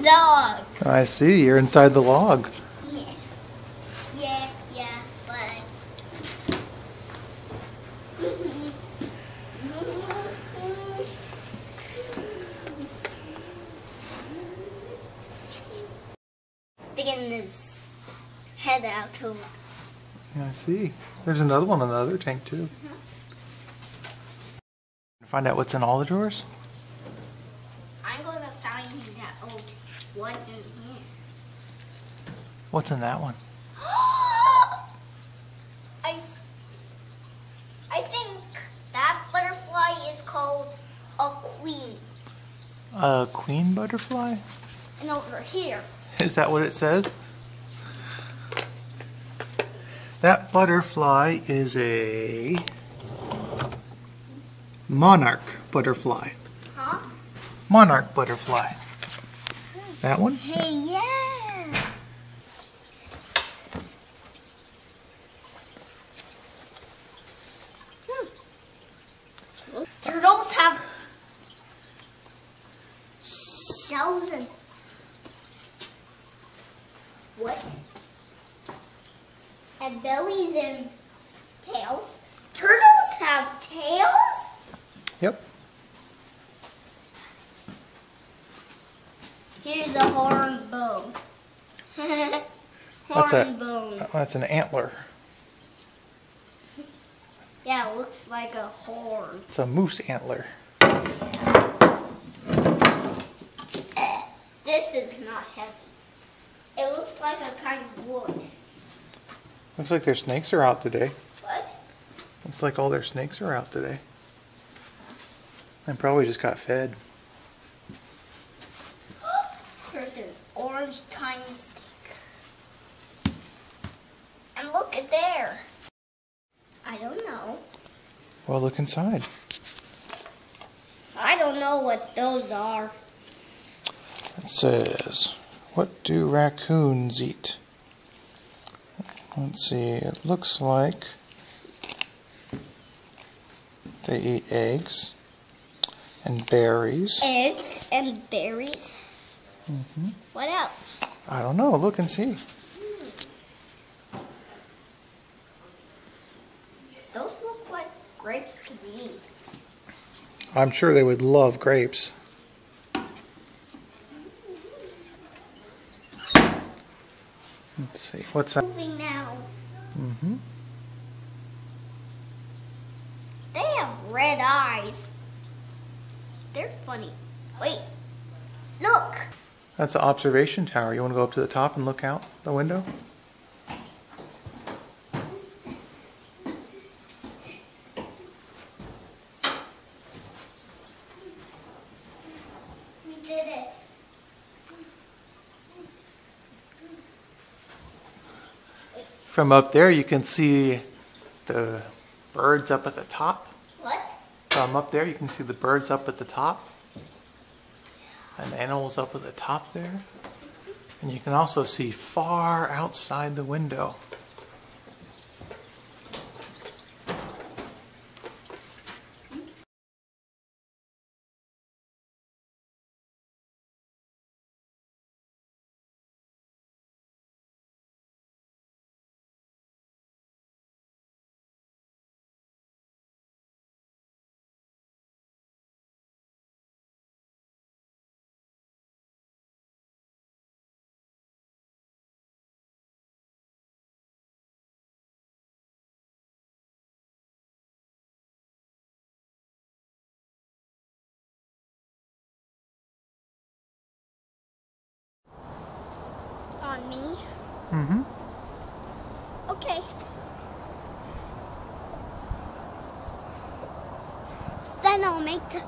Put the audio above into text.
dog. I see. You're inside the log. Yeah, but... Sticking his head out too. I see. There's another one in the other tank too. Find out what's in all the drawers? I'm gonna find out what's in here. What's in that one? I think that butterfly is called a queen. A queen butterfly? And over here. Is that what it says? That butterfly is a monarch butterfly. Huh? Monarch butterfly. That one? Hey, yeah. Turtles have shells and what? And bellies and tails. Turtles have tails? Yep. Here's a horn bone. Bone. That's an antler. Yeah, it looks like a horn. It's a moose antler. This is not heavy. It looks like a kind of wood. Looks like their snakes are out today. What? Looks like all their snakes are out today. And probably just got fed. There's an orange tiny stick. And look at there. I don't know. Well, look inside. I don't know what those are. It says, what do raccoons eat? Let's see, it looks like they eat eggs and berries. Eggs and berries. Mm-hmm. What else? I don't know, look and see. Those look like grapes to me. I'm sure they would love grapes. Let's see, what's that? Moving now. Mm-hmm. They have red eyes. They're funny. Wait. Look. That's an observation tower. You want to go up to the top and look out the window? We did it. From up there you can see the birds up at the top. What? From up there you can see the birds up at the top. And the animals up at the top there. And you can also see far outside the window. On me? Mm-hmm. Okay. Then I'll make the